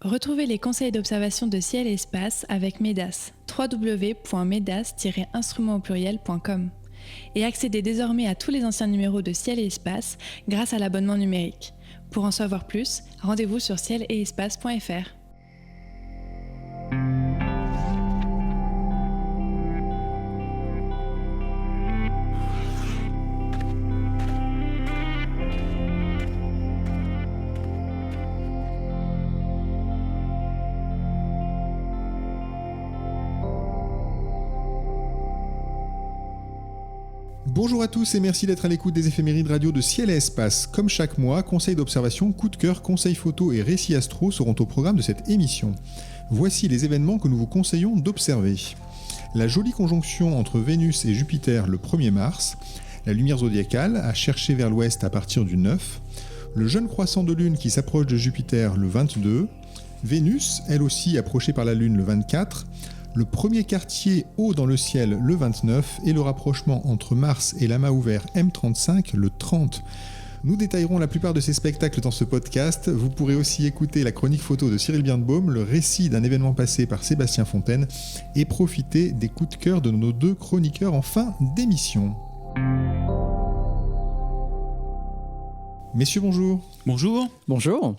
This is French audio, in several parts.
Retrouvez les conseils d'observation de ciel et espace avec MEDAS, www.medas-instrument-au-pluriel.com. Et accédez désormais à tous les anciens numéros de Ciel et Espace grâce à l'abonnement numérique. Pour en savoir plus, rendez-vous sur ciel-et-espace.fr. Bonjour à tous et merci d'être à l'écoute des éphémérides radio de Ciel et Espace. Comme chaque mois, conseils d'observation, coups de cœur, conseils photos et récits astro seront au programme de cette émission. Voici les événements que nous vous conseillons d'observer. La jolie conjonction entre Vénus et Jupiter le 1er mars, la lumière zodiacale à chercher vers l'ouest à partir du 9, le jeune croissant de lune qui s'approche de Jupiter le 22, Vénus, elle aussi approchée par la lune le 24, le premier quartier haut dans le ciel le 29 et le rapprochement entre Mars et l'amas ouvert M35 le 30. Nous détaillerons la plupart de ces spectacles dans ce podcast. Vous pourrez aussi écouter la chronique photo de Cyril Birnbaum, le récit d'un événement passé par Sébastien Fontaine et profiter des coups de cœur de nos deux chroniqueurs en fin d'émission. Messieurs, bonjour. Bonjour. Bonjour.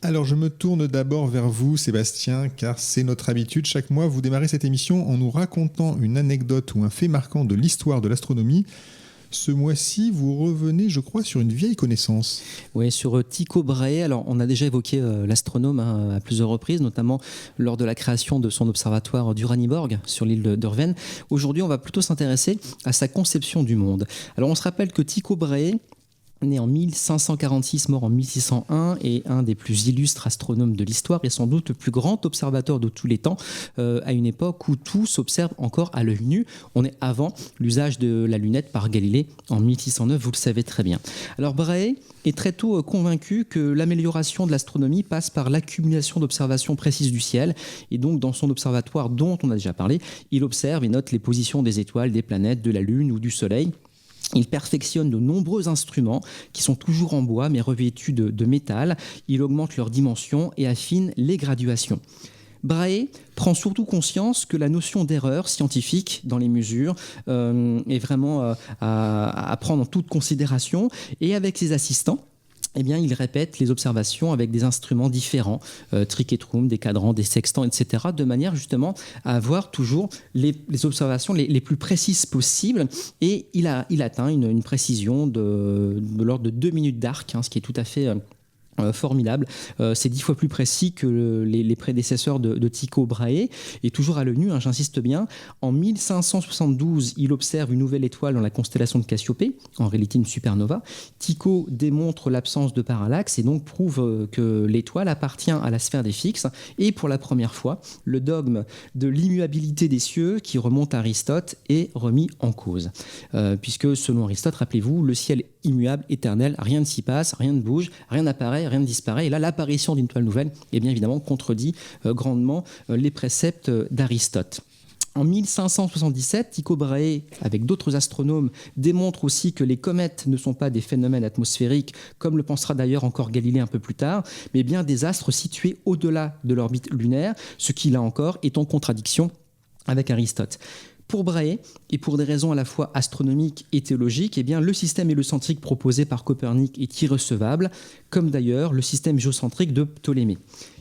Alors je me tourne d'abord vers vous Sébastien, car c'est notre habitude. Chaque mois, vous démarrez cette émission en nous racontant une anecdote ou un fait marquant de l'histoire de l'astronomie. Ce mois-ci, vous revenez, je crois, sur une vieille connaissance. Oui, sur Tycho Brahe. Alors, on a déjà évoqué l'astronome à plusieurs reprises, notamment lors de la création de son observatoire d'Uraniborg sur l'île de Ruven. Aujourd'hui, on va plutôt s'intéresser à sa conception du monde. Alors, on se rappelle que Tycho Brahe, né en 1546, mort en 1601, est un des plus illustres astronomes de l'histoire et sans doute le plus grand observateur de tous les temps, à une époque où tout s'observe encore à l'œil nu. On est avant l'usage de la lunette par Galilée en 1609, vous le savez très bien. Alors Brahe est très tôt convaincu que l'amélioration de l'astronomie passe par l'accumulation d'observations précises du ciel, et donc dans son observatoire dont on a déjà parlé, il observe et note les positions des étoiles, des planètes, de la Lune ou du Soleil. Il perfectionne de nombreux instruments qui sont toujours en bois mais revêtus de métal. Il augmente leurs dimensions et affine les graduations. Brahe prend surtout conscience que la notion d'erreur scientifique dans les mesures est vraiment à prendre en toute considération, et avec ses assistants, eh bien, il répète les observations avec des instruments différents, triquetrum, des cadrans, des sextants, etc., de manière justement à avoir toujours les observations les plus précises possibles. Et il atteint une précision de l'ordre de 2 minutes d'arc, ce qui est tout à fait formidable. C'est 10 fois plus précis que les prédécesseurs de Tycho Brahe, et toujours à l'œil nu, j'insiste bien. En 1572, il observe une nouvelle étoile dans la constellation de Cassiopée, en réalité une supernova. Tycho démontre l'absence de parallaxe et donc prouve que l'étoile appartient à la sphère des fixes, et pour la première fois, le dogme de l'immuabilité des cieux qui remonte à Aristote est remis en cause. Puisque selon Aristote, rappelez-vous, le ciel est immuable, éternel, rien ne s'y passe, rien ne bouge, rien n'apparaît, rien ne disparaît. Et là, l'apparition d'une étoile nouvelle, bien évidemment, contredit grandement les préceptes d'Aristote. En 1577, Tycho Brahe, avec d'autres astronomes, démontre aussi que les comètes ne sont pas des phénomènes atmosphériques, comme le pensera d'ailleurs encore Galilée un peu plus tard, mais bien des astres situés au-delà de l'orbite lunaire, ce qui, là encore, est en contradiction avec Aristote. Pour Brahe, et pour des raisons à la fois astronomiques et théologiques, eh bien, le système héliocentrique proposé par Copernic est irrecevable, comme d'ailleurs le système géocentrique de Ptolémée.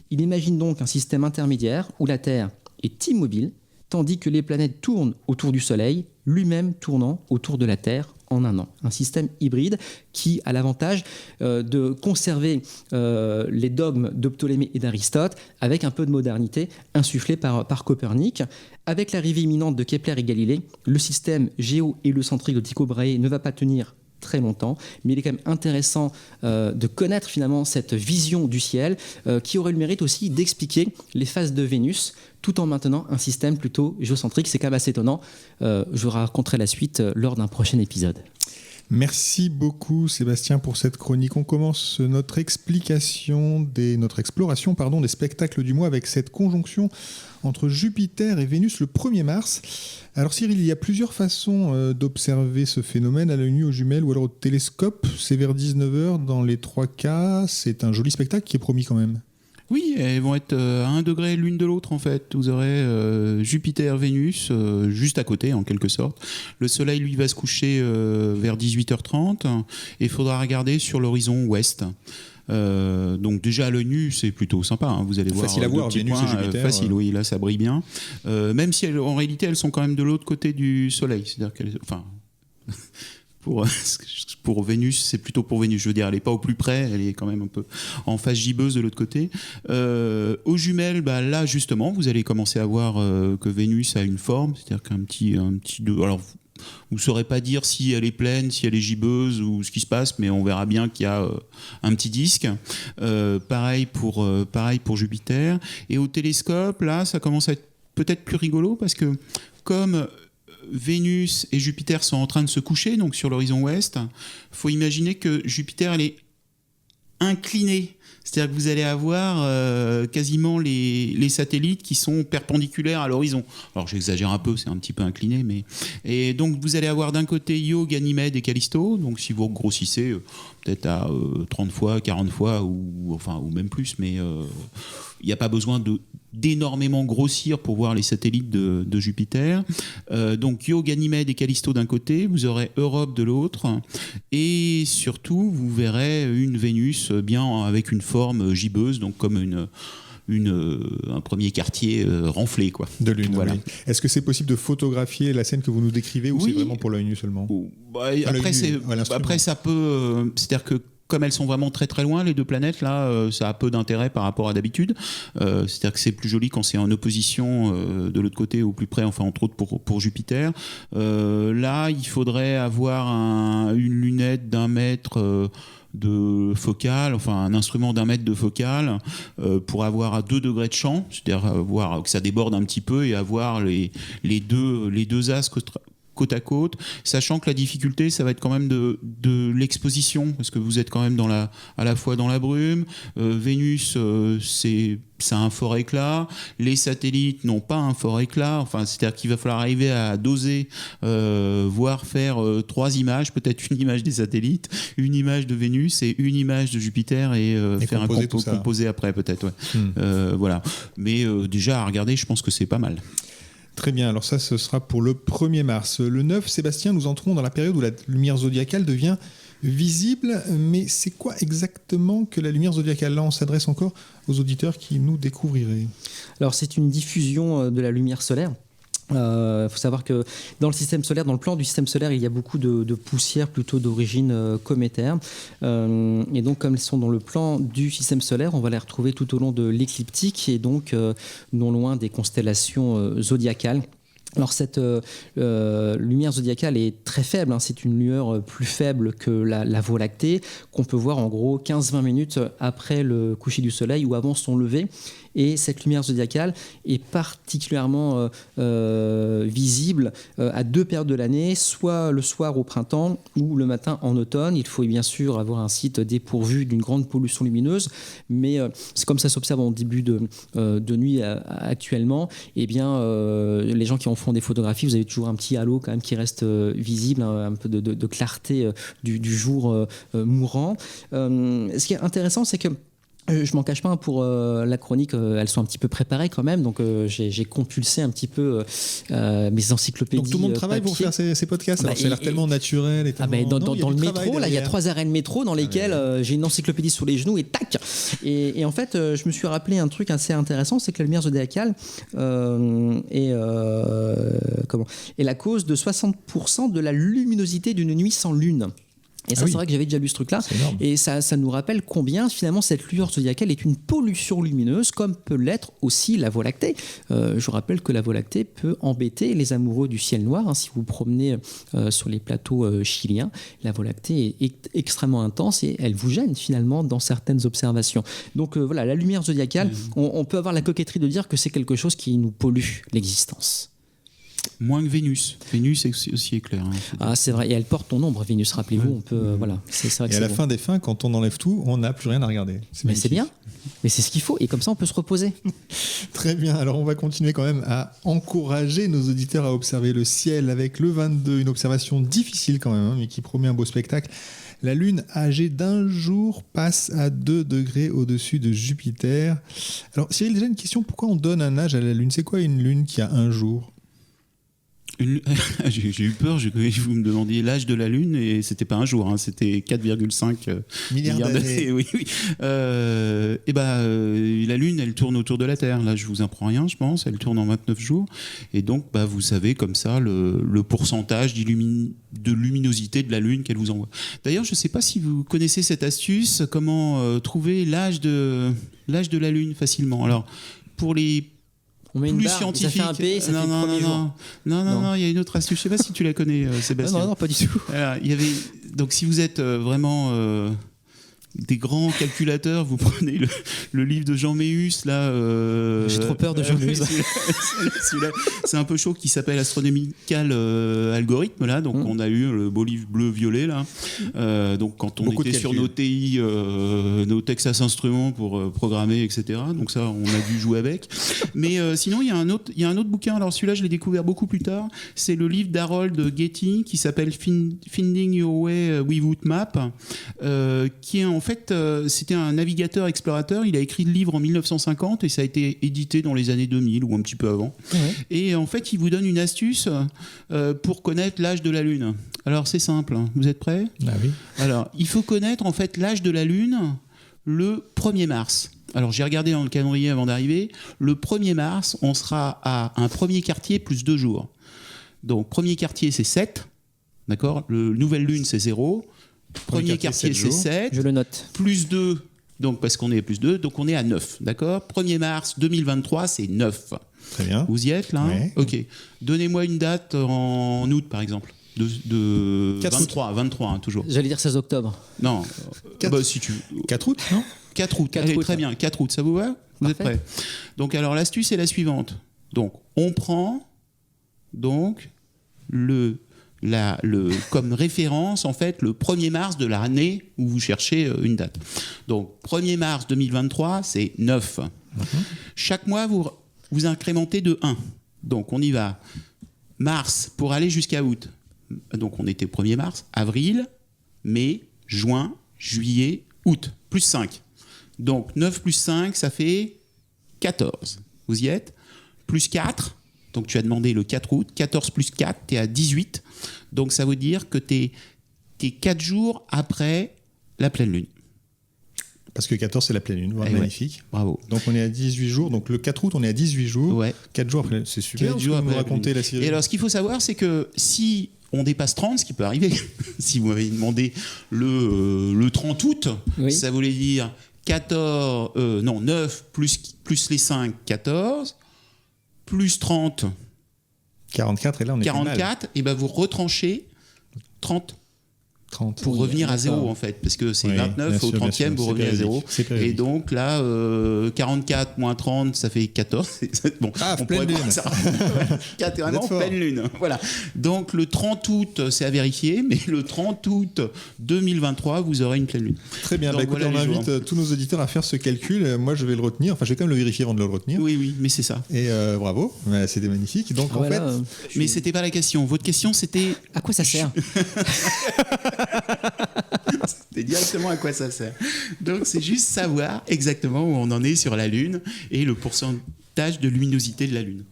Il imagine donc un système intermédiaire où la Terre est immobile, tandis que les planètes tournent autour du Soleil, lui-même tournant autour de la Terre en un an. Un système hybride qui a l'avantage de conserver les dogmes de Ptolémée et d'Aristote avec un peu de modernité insufflée par Copernic. Avec l'arrivée imminente de Kepler et Galilée, le système géo-héliocentrique de Tycho Brahe ne va pas tenir très longtemps, mais il est quand même intéressant de connaître finalement cette vision du ciel qui aurait le mérite aussi d'expliquer les phases de Vénus tout en maintenant un système plutôt géocentrique. C'est quand même assez étonnant. Je vous raconterai la suite lors d'un prochain épisode. Merci beaucoup Sébastien pour cette chronique. On commence notre exploration des spectacles du mois avec cette conjonction entre Jupiter et Vénus le 1er mars. Alors Cyril, il y a plusieurs façons d'observer ce phénomène, à l'œil nu, aux jumelles ou alors au télescope. C'est vers 19h dans les 3 cas. C'est un joli spectacle qui est promis quand même. Oui, elles vont être à 1 degré l'une de l'autre en fait. Vous aurez Jupiter, Vénus juste à côté en quelque sorte. Le Soleil lui va se coucher vers 18h30 et il faudra regarder sur l'horizon ouest. Donc déjà à l'œil nu c'est plutôt sympa, hein. Vous allez voir facile à voir, Vénus et Jupiter. Facile, oui, là ça brille bien. Même si en réalité elles sont quand même de l'autre côté du Soleil, c'est-à-dire qu'elles, enfin. Pour Vénus, c'est plutôt pour Vénus. Je veux dire, elle n'est pas au plus près, elle est quand même un peu en phase gibbeuse de l'autre côté. Aux jumelles, là justement, vous allez commencer à voir que Vénus a une forme, c'est-à-dire qu'un petit. Alors, vous ne saurez pas dire si elle est pleine, si elle est gibbeuse ou ce qui se passe, mais on verra bien qu'il y a un petit disque. Pareil pour Jupiter. Et au télescope, là, ça commence à être peut-être plus rigolo parce que comme Vénus et Jupiter sont en train de se coucher, donc sur l'horizon ouest, il faut imaginer que Jupiter elle est inclinée. C'est-à-dire que vous allez avoir quasiment les satellites qui sont perpendiculaires à l'horizon. Alors j'exagère un peu, c'est un petit peu incliné, mais et donc vous allez avoir d'un côté Io, Ganymède et Callisto. Donc si vous grossissez peut-être à 30 fois, 40 fois ou même plus, mais il n'y a pas besoin d'énormément grossir pour voir les satellites de Jupiter. Donc Io, Ganymède et Callisto d'un côté, vous aurez Europe de l'autre, et surtout vous verrez une Vénus bien avec une forme gibbeuse, donc comme un premier quartier renflé quoi. De lune. Voilà. Oui. Est-ce que c'est possible de photographier la scène que vous nous décrivez ou c'est vraiment pour l'œil nu seulement? Après ça peut, c'est-à-dire que comme elles sont vraiment très très loin, les deux planètes, là, ça a peu d'intérêt par rapport à d'habitude. C'est-à-dire que c'est plus joli quand c'est en opposition de l'autre côté au plus près, enfin entre autres pour Jupiter. Là, il faudrait avoir une lunette d'1 mètre de focale, enfin un instrument d'1 mètre de focale pour avoir à 2 degrés de champ, c'est-à-dire voir que ça déborde un petit peu et avoir les deux astres côte à côte, sachant que la difficulté ça va être quand même de l'exposition, parce que vous êtes quand même à la fois dans la brume. Vénus ça a un fort éclat, les satellites n'ont pas un fort éclat, enfin c'est-à-dire qu'il va falloir arriver à doser, voire faire 3 images, peut-être une image des satellites, une image de Vénus et une image de Jupiter et faire un composé après peut-être, ouais. Voilà, mais déjà à regarder, je pense que c'est pas mal. Très bien, alors ça ce sera pour le 1er mars. Le 9, Sébastien, nous entrons dans la période où la lumière zodiacale devient visible, mais c'est quoi exactement que la lumière zodiacale? Là, on s'adresse encore aux auditeurs qui nous découvriraient. Alors c'est une diffusion de la lumière solaire. Faut savoir que dans le système solaire, dans le plan du système solaire, il y a beaucoup de poussières plutôt d'origine cométaire. Et donc, comme elles sont dans le plan du système solaire, on va les retrouver tout au long de l'écliptique et donc non loin des constellations zodiacales. Alors cette lumière zodiacale est très faible, hein. C'est une lueur plus faible que la Voie lactée, qu'on peut voir en gros 15-20 minutes après le coucher du soleil ou avant son lever. Et cette lumière zodiacale est particulièrement visible à 2 périodes de l'année, soit le soir au printemps ou le matin en automne. Il faut bien sûr avoir un site dépourvu d'une grande pollution lumineuse, mais c'est comme ça s'observe en début de nuit actuellement. Eh bien, les gens qui en font des photographies, vous avez toujours un petit halo quand même qui reste visible, un peu de clarté du jour mourant. Ce qui est intéressant, c'est que je m'en cache pas, pour la chronique, elles sont un petit peu préparées quand même, donc j'ai compulsé un petit peu mes encyclopédies. Donc tout le monde travaille pour faire ces podcasts, alors ça a l'air tellement naturel. Et tellement... dans le métro, là, il y a 3 arrêts de métro dans lesquels j'ai une encyclopédie sous les genoux et tac. Et en fait, je me suis rappelé un truc assez intéressant, c'est que la lumière zodiacale est la cause de 60% de la luminosité d'une nuit sans lune. Et ça, c'est vrai que j'avais déjà lu ce truc-là. Et ça nous rappelle combien, finalement, cette lueur zodiacale est une pollution lumineuse, comme peut l'être aussi la Voie lactée. Je vous rappelle que la Voie lactée peut embêter les amoureux du ciel noir. Hein, si vous vous promenez sur les plateaux chiliens, la Voie lactée est extrêmement intense et elle vous gêne, finalement, dans certaines observations. Donc voilà, la lumière zodiacale, on peut avoir la coquetterie de dire que c'est quelque chose qui nous pollue l'existence. Moins que Vénus. Vénus est aussi éclair. Hein, c'est vrai. Et elle porte ton ombre, Vénus, rappelez-vous. On peut, voilà. C'est vrai que et à la fin des fins, quand on enlève tout, on n'a plus rien à regarder. Mais c'est bien. Mais c'est ce qu'il faut. Et comme ça, on peut se reposer. Très bien. Alors, on va continuer quand même à encourager nos auditeurs à observer le ciel avec le 22. Une observation difficile quand même, mais qui promet un beau spectacle. La Lune, âgée d'1 jour, passe à 2 degrés au-dessus de Jupiter. Alors, Cyril, déjà une question, pourquoi on donne un âge à la Lune? C'est quoi une Lune qui a 1 jour? J'ai eu peur, vous me demandiez l'âge de la Lune et c'était pas un jour, hein, c'était 4,5 milliards d'années. Oui. La Lune, elle tourne autour de la Terre. Là, je vous apprends rien, je pense. Elle tourne en 29 jours. Et donc, vous savez comme ça le pourcentage de luminosité de la Lune qu'elle vous envoie. D'ailleurs, je ne sais pas si vous connaissez cette astuce, comment trouver l'âge de la Lune facilement. Alors, pour les on met une plus barre, scientifique. Ça fait un P, ça fait le premier jour. Non, il y a une autre astuce. Je sais pas si tu la connais, Sébastien. Non, pas du tout. Alors, donc, si vous êtes vraiment des grands calculateurs, vous prenez le livre de Jean Méus là. J'ai trop peur de Jean Méus. Celui-là, c'est un peu chaud, qui s'appelle Astronomical Algorithme là. Donc on a eu le beau livre bleu-violet là. Donc quand on était sur nos TI, nos Texas Instruments pour programmer, etc. Donc ça, on a dû jouer avec. Mais sinon, il y a un autre bouquin. Alors celui-là, je l'ai découvert beaucoup plus tard. C'est le livre d'Harold Getty qui s'appelle Finding Your Way Without Map, qui est en fait, c'était un navigateur explorateur. Il a écrit le livre en 1950 et ça a été édité dans les années 2000 ou un petit peu avant. Ouais. Et en fait, il vous donne une astuce pour connaître l'âge de la Lune. Alors, c'est simple. Vous êtes prêts ? Ah oui. Alors, il faut connaître en fait l'âge de la Lune le 1er mars. Alors, j'ai regardé dans le calendrier avant d'arriver. Le 1er mars, on sera à un premier quartier plus 2 jours. Donc, premier quartier, c'est 7. D'accord ? Le nouvelle Lune, c'est 0. Premier quartier, c'est 7. Je le note. Plus 2, donc parce qu'on est à plus 2, donc on est à 9. D'accord ? 1er mars 2023, c'est 9. Très bien. Vous y êtes là ? Ouais. Ok. Donnez-moi une date en août, par exemple. De 23, toujours. J'allais dire 16 octobre. Non. Si tu... 4 août, non ? 4 août. 4 Allez, août, très bien. 4 août, ça vous va ? Vous êtes prêts ? Donc, alors, l'astuce est la suivante. Donc, on prend donc comme référence, en fait, le 1er mars de l'année où vous cherchez une date. Donc, 1er mars 2023, c'est 9. Chaque mois, vous incrémentez de 1. Donc, on y va. Mars, pour aller jusqu'à août. Donc, on était 1er mars, avril, mai, juin, juillet, août, plus 5. Donc, 9 plus 5, ça fait 14. Vous y êtes ? Plus 4. Donc, tu as demandé le 4 août. 14 plus 4, tu es à 18. Donc, ça veut dire que tu es 4 jours après la pleine lune. Parce que 14, c'est la pleine lune. Voilà, magnifique. Ouais. Bravo. Donc, on est à 18 jours. Donc, le 4 août, on est à 18 jours. Ouais. 4 jours après. C'est super. 4 jours après vous raconter la série. Et alors, ce qu'il faut savoir, c'est que si on dépasse 30, ce qui peut arriver, si vous m'avez demandé le 30 août, ça voulait dire 9 plus les 5, 14. Plus 30, 44, et là on est 44, et ben vous retranchez 30 pour revenir à 0 en fait, parce que c'est 29 au 30e, vous revenez à 0. Et donc là, 44 moins 30, ça fait 14. Bon, on pleine lune. Carrément pleine lune. Voilà. Donc le 30 août, c'est à vérifier, mais le 30 août 2023, vous aurez une pleine lune. Très bien. Donc, écoutez, on invite tous nos auditeurs à faire ce calcul. Moi, je vais le retenir. Enfin, je vais quand même le vérifier avant de le retenir. Oui, mais c'est ça. Et bravo. C'était magnifique. Donc en fait, mais c'était pas la question. Votre question, c'était à quoi ça sert? C'était directement à quoi ça sert. Donc c'est juste savoir exactement où on en est sur la Lune et le pourcentage de luminosité de la Lune.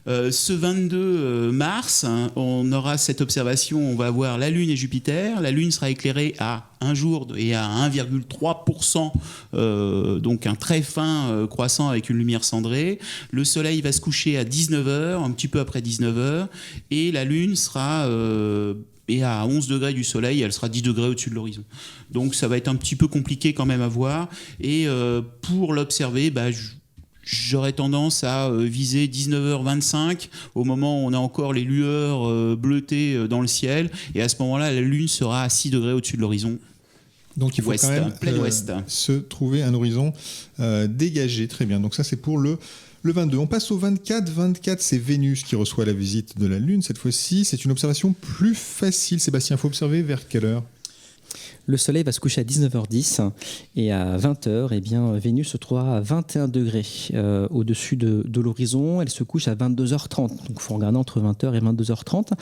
Ce 22 mars, on aura cette observation, on va voir la Lune et Jupiter. La Lune sera éclairée à un jour et à 1,3%, donc un très fin croissant avec une lumière cendrée. Le Soleil va se coucher à 19h, un petit peu après 19h, et la Lune sera... et à 11 degrés du Soleil, elle sera 10 degrés au-dessus de l'horizon. Donc ça va être un petit peu compliqué quand même à voir. Et pour l'observer, j'aurais tendance à viser 19h25 au moment où on a encore les lueurs bleutées dans le ciel. Et à ce moment-là, la Lune sera à 6 degrés au-dessus de l'horizon. Donc il faut ouest, quand même plein ouest. Se trouver un horizon dégagé. Très bien. Donc ça, c'est pour le 22. On passe au 24. 24, c'est Vénus qui reçoit la visite de la Lune. Cette fois-ci, c'est une observation plus facile. Sébastien, il faut observer vers quelle heure ? Le Soleil va se coucher à 19h10 et à 20h, eh bien, Vénus se trouvera à 21 degrés au-dessus de l'horizon. Elle se couche à 22h30, donc il faut regarder entre 20h et 22h30.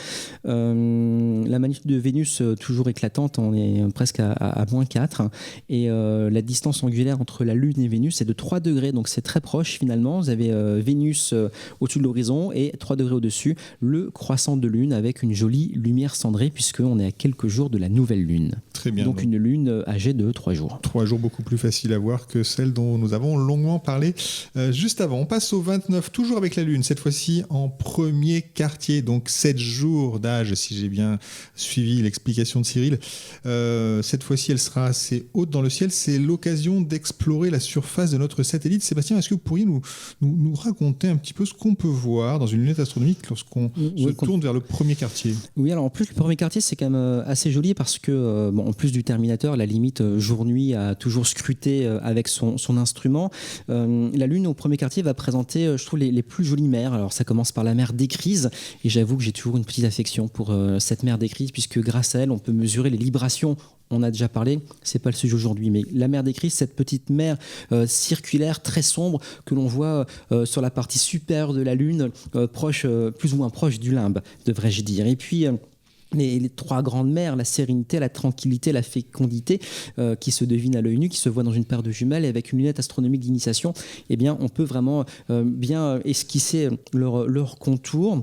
La magnitude de Vénus, toujours éclatante, on est presque à -4. Et la distance angulaire entre la Lune et Vénus est de 3 degrés, donc c'est très proche finalement. Vous avez Vénus au-dessus de l'horizon et 3 degrés au-dessus, le croissant de Lune avec une jolie lumière cendrée, puisqu'on est à quelques jours de la nouvelle Lune. Très bien. Donc une Lune âgée de 3 jours. 3 jours beaucoup plus faciles à voir que celle dont nous avons longuement parlé juste avant. On passe au 29, toujours avec la Lune, cette fois-ci en premier quartier, donc 7 jours d'âge, si j'ai bien suivi l'explication de Cyril. Cette fois-ci, elle sera assez haute dans le ciel. C'est l'occasion d'explorer la surface de notre satellite. Sébastien, est-ce que vous pourriez nous raconter un petit peu ce qu'on peut voir dans une lunette astronomique lorsqu'on se tourne vers le premier quartier? Oui, alors en plus, le premier quartier, c'est quand même assez joli parce que, en plus du Terminator, la limite jour-nuit a toujours scruté avec son instrument. La Lune, au premier quartier, va présenter, je trouve, les plus jolies mers. Alors, ça commence par la mer d'Écrise, et j'avoue que j'ai toujours une petite affection pour cette mer d'Écrise, puisque grâce à elle, on peut mesurer les librations. On a déjà parlé, c'est pas le sujet aujourd'hui, mais la mer d'Écrise, cette petite mer circulaire très sombre que l'on voit sur la partie supérieure de la Lune, plus ou moins proche du limbe, devrais-je dire. Et puis les 3 grandes mers, la sérénité, la tranquillité, la fécondité, qui se devinent à l'œil nu, qui se voient dans une paire de jumelles, et avec une lunette astronomique d'initiation, eh bien, on peut vraiment bien esquisser leur contour.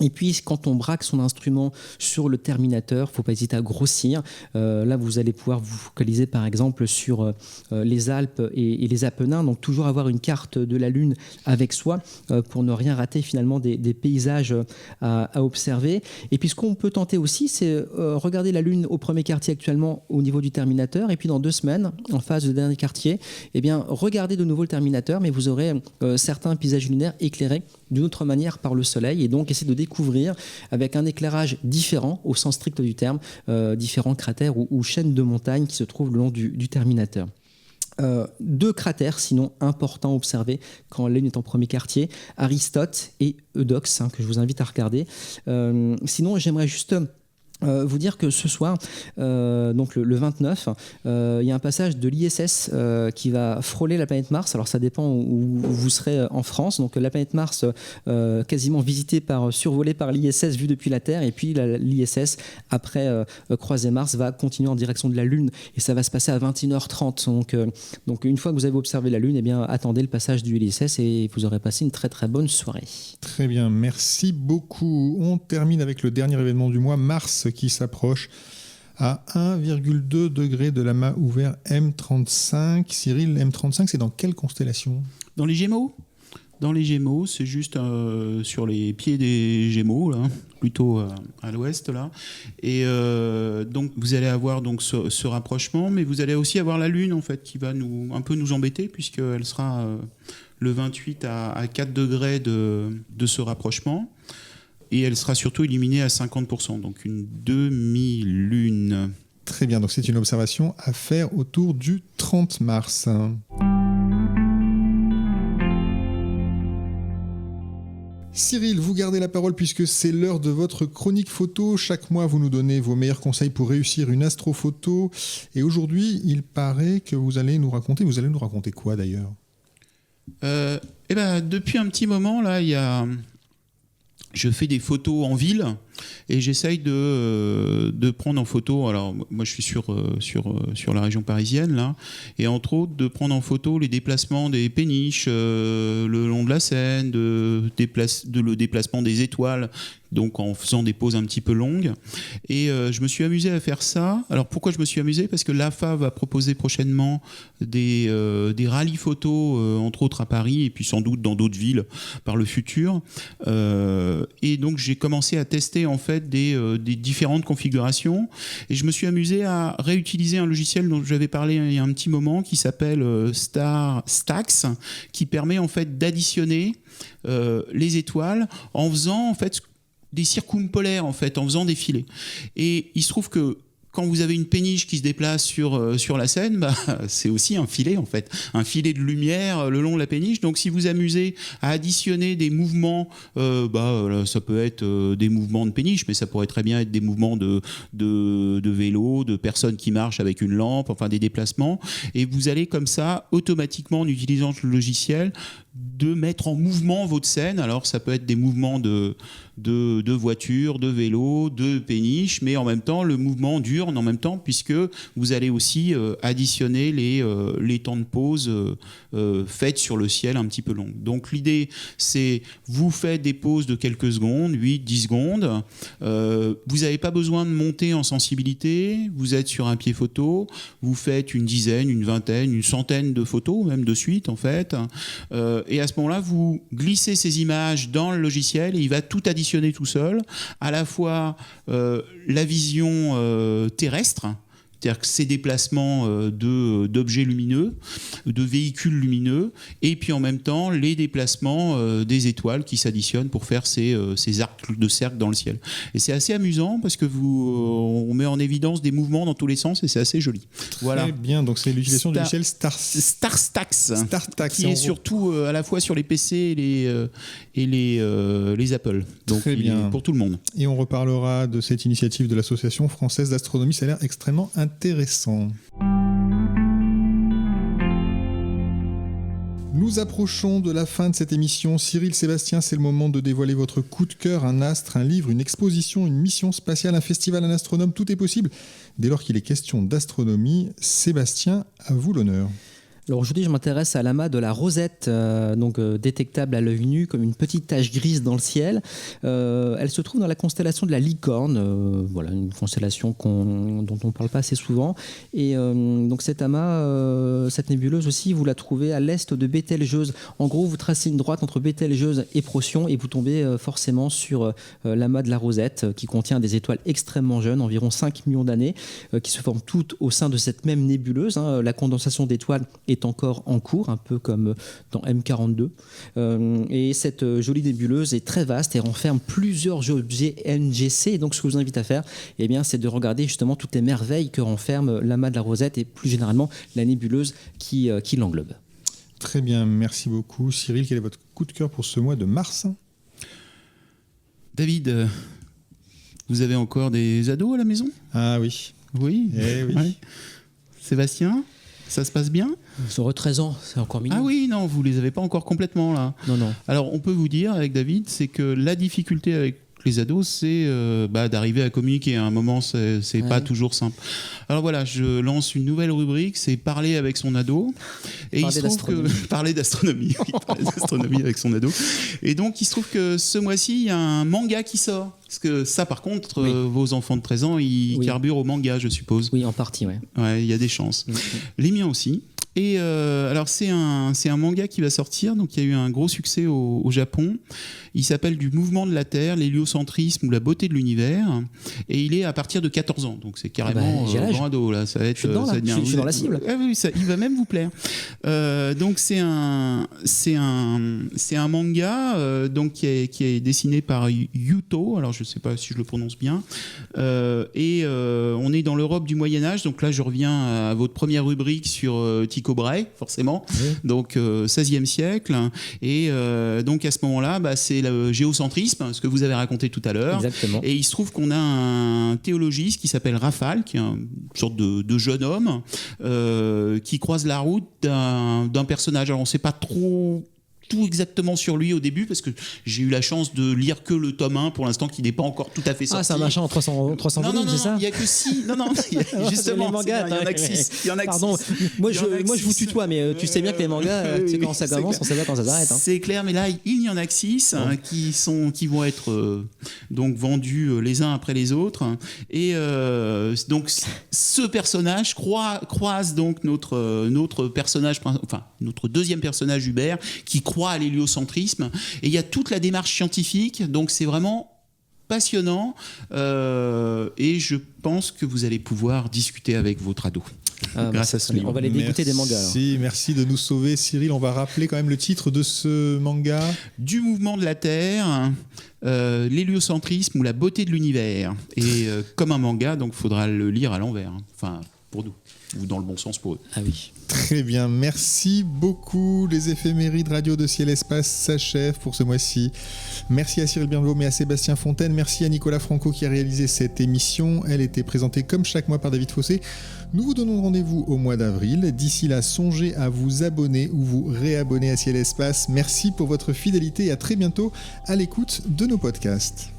Et puis, quand on braque son instrument sur le Terminator, il ne faut pas hésiter à grossir. Là, vous allez pouvoir vous focaliser, par exemple, sur les Alpes et les Apennins. Donc, toujours avoir une carte de la Lune avec soi pour ne rien rater, finalement, des paysages à observer. Et puis, ce qu'on peut tenter aussi, c'est regarder la Lune au premier quartier actuellement au niveau du Terminator. Et puis, dans 2 semaines, en phase de dernier quartier, eh bien, regardez de nouveau le Terminator, mais vous aurez certains paysages lunaires éclairés d'une autre manière par le Soleil. Et donc, essayez de découvrir avec un éclairage différent au sens strict du terme, différents cratères ou chaînes de montagnes qui se trouvent le long du Terminator. 2 cratères sinon importants à observer quand la Lune est en premier quartier, Aristote et Eudoxe, que je vous invite à regarder. Sinon, j'aimerais juste vous dire que ce soir, donc le 29, il y a un passage de l'ISS qui va frôler la planète Mars. Alors ça dépend où vous serez en France. Donc la planète Mars quasiment survolée par l'ISS vue depuis la Terre, et puis l'ISS après croiser Mars va continuer en direction de la Lune, et ça va se passer à 21h30. Donc une fois que vous avez observé la Lune, eh bien attendez le passage du l'ISS et vous aurez passé une très très bonne soirée. Très bien, merci beaucoup. On termine avec le dernier événement du mois, Mars qui s'approche à 1,2 degré de l'amas ouvert M35. Cyril, M35, c'est dans quelle constellation? Dans les Gémeaux. Dans les Gémeaux, c'est juste sur les pieds des Gémeaux, là, plutôt à l'ouest, là. Et donc, vous allez avoir donc ce rapprochement, mais vous allez aussi avoir la Lune, en fait, qui va un peu nous embêter, puisqu'elle sera le 28 à 4 degrés de ce rapprochement. Et elle sera surtout illuminée à 50%, donc une demi-lune. Très bien, donc c'est une observation à faire autour du 30 mars. Cyril, vous gardez la parole puisque c'est l'heure de votre chronique photo. Chaque mois, vous nous donnez vos meilleurs conseils pour réussir une astrophoto. Et aujourd'hui, il paraît que vous allez nous raconter quoi d'ailleurs? Depuis un petit moment, là, je fais des photos en ville et j'essaye de prendre en photo. Alors moi je suis sur la région parisienne là, et entre autres de prendre en photo les déplacements des péniches le long de la Seine, le déplacement des étoiles, donc en faisant des pauses un petit peu longues. Et je me suis amusé à faire ça. Alors pourquoi je me suis amusé? Parce que l'AFA va proposer prochainement des rallyes photos, entre autres à Paris, et puis sans doute dans d'autres villes par le futur. Et donc j'ai commencé à tester en fait des différentes configurations. Et je me suis amusé à réutiliser un logiciel dont j'avais parlé il y a un petit moment, qui s'appelle Stacks, qui permet en fait d'additionner les étoiles en faisant en fait des circumpolaires, en fait, en faisant défiler. Et il se trouve que quand vous avez une péniche qui se déplace sur la Seine, bah, c'est aussi un filet en fait, un filet de lumière le long de la péniche. Donc si vous amusez à additionner des mouvements, ça peut être des mouvements de péniche, mais ça pourrait très bien être des mouvements de vélo, de personnes qui marchent avec une lampe, enfin des déplacements. Et vous allez comme ça, automatiquement en utilisant le logiciel, de mettre en mouvement votre scène. Alors ça peut être des mouvements de voitures, de vélos, de péniches, mais en même temps le mouvement dure en même temps, puisque vous allez aussi additionner les temps de pause faites sur le ciel un petit peu long. Donc l'idée, c'est vous faites des pauses de quelques secondes, 8-10 secondes, vous n'avez pas besoin de monter en sensibilité, vous êtes sur un pied photo, vous faites une dizaine, une vingtaine, une centaine de photos, même de suite en fait, et à ce moment-là, vous glissez ces images dans le logiciel et il va tout additionner tout seul, à la fois la vision terrestre, c'est-à-dire que ces déplacements d'objets lumineux, de véhicules lumineux, et puis en même temps les déplacements des étoiles qui s'additionnent pour faire ces arcs de cercle dans le ciel. Et c'est assez amusant parce que on met en évidence des mouvements dans tous les sens et c'est assez joli. Voilà. Très bien, donc c'est l'utilisation du logiciel StarStax, qui est surtout à la fois sur les PC et les Apple. Donc très bien. Est pour tout le monde. Et on reparlera de cette initiative de l'Association française d'astronomie, ça a l'air extrêmement intéressant. Nous approchons de la fin de cette émission. Cyril, Sébastien, c'est le moment de dévoiler votre coup de cœur, un astre, un livre, une exposition, une mission spatiale, un festival, un astronome, tout est possible. Dès lors qu'il est question d'astronomie, Sébastien, à vous l'honneur. Alors aujourd'hui, je m'intéresse à l'amas de la Rosette, détectable à l'œil nu comme une petite tache grise dans le ciel. Elle se trouve dans la constellation de la Licorne, une constellation dont on ne parle pas assez souvent. Et donc cet amas, cette nébuleuse aussi, vous la trouvez à l'est de Bételgeuse. En gros, vous tracez une droite entre Bételgeuse et Procyon et vous tombez forcément sur l'amas de la Rosette, qui contient des étoiles extrêmement jeunes, environ 5 millions d'années, qui se forment toutes au sein de cette même nébuleuse. La condensation d'étoiles est encore en cours, un peu comme dans M42. Et cette jolie nébuleuse est très vaste et renferme plusieurs objets NGC. Et donc, ce que je vous invite à faire, c'est de regarder justement toutes les merveilles que renferme l'amas de la Rosette et plus généralement la nébuleuse qui l'englobe. Très bien, merci beaucoup. Cyril, quel est votre coup de cœur pour ce mois de mars ? David, vous avez encore des ados à la maison ? Ah oui. Oui. Oui. Ouais. Sébastien, ça se passe bien ? Ils auront 13 ans, c'est encore mignon. Ah oui, non, vous les avez pas encore complètement là. Non. Alors on peut vous dire avec David, c'est que la difficulté avec les ados, c'est d'arriver à communiquer. À un moment, c'est pas toujours simple. Alors voilà, je lance une nouvelle rubrique, c'est parler avec son ado. Et il se trouve que parler d'astronomie, parler d'astronomie avec son ado. Et donc il se trouve que ce mois-ci, il y a un manga qui sort. Parce que ça, par contre, vos enfants de 13 ans, ils carburent au manga, je suppose. Oui, en partie, oui. Ouais, il y a des chances. Les miens aussi. Et alors c'est un manga qui va sortir, donc il y a eu un gros succès au Japon. Il s'appelle Du mouvement de la Terre, l'héliocentrisme ou la beauté de l'univers, et il est à partir de 14 ans, donc c'est carrément grand ado là. Ça va être. Je suis dans la cible. Ah oui, il va même vous plaire. Donc c'est un manga qui est dessiné par Yuto. Alors je sais pas si je le prononce bien. Et on est dans l'Europe du Moyen Âge, donc là je reviens à votre première rubrique sur Tycho Brahe, forcément. Oui. Donc 16e siècle. Et donc à ce moment-là, c'est le géocentrisme, ce que vous avez raconté tout à l'heure. Exactement. Et il se trouve qu'on a un théologiste qui s'appelle Rafale, qui est une sorte de jeune homme qui croise la route d'un personnage. Alors on ne sait pas trop tout exactement sur lui au début, parce que j'ai eu la chance de lire que le tome 1 pour l'instant, qui n'est pas encore tout à fait sorti. Ah, c'est un machin en 300 volumes, c'est ça ? Non, il n'y a que 6. Non, justement, mangas, il y en a que 6. Pardon, moi je vous tutoie, mais tu sais bien que les mangas, tu sais quand ça commence, on sait pas quand ça s'arrête. C'est clair, mais là, il n'y en a que 6 qui vont être donc vendus les uns après les autres. Et donc, ce personnage croise donc notre personnage, enfin, notre deuxième personnage, Hubert, qui croit à l'héliocentrisme, et il y a toute la démarche scientifique, donc c'est vraiment passionnant, et je pense que vous allez pouvoir discuter avec votre ado. grâce à ce livre. On va les dégoûter des mangas. Merci de nous sauver, Cyril. On va rappeler quand même le titre de ce manga. Du mouvement de la Terre, l'héliocentrisme ou la beauté de l'univers. Et comme un manga, donc il faudra le lire à l'envers. Enfin, pour nous. Ou dans le bon sens pour eux. Ah oui. Très bien, merci beaucoup. Les éphémérides radio de Ciel Espace s'achèvent pour ce mois-ci. Merci à Cyril Birnbaum et à Sébastien Fontaine. Merci à Nicolas Franco qui a réalisé cette émission. Elle était présentée comme chaque mois par David Fossé. Nous vous donnons rendez-vous au mois d'avril. D'ici là, songez à vous abonner ou vous réabonner à Ciel Espace. Merci pour votre fidélité et à très bientôt à l'écoute de nos podcasts.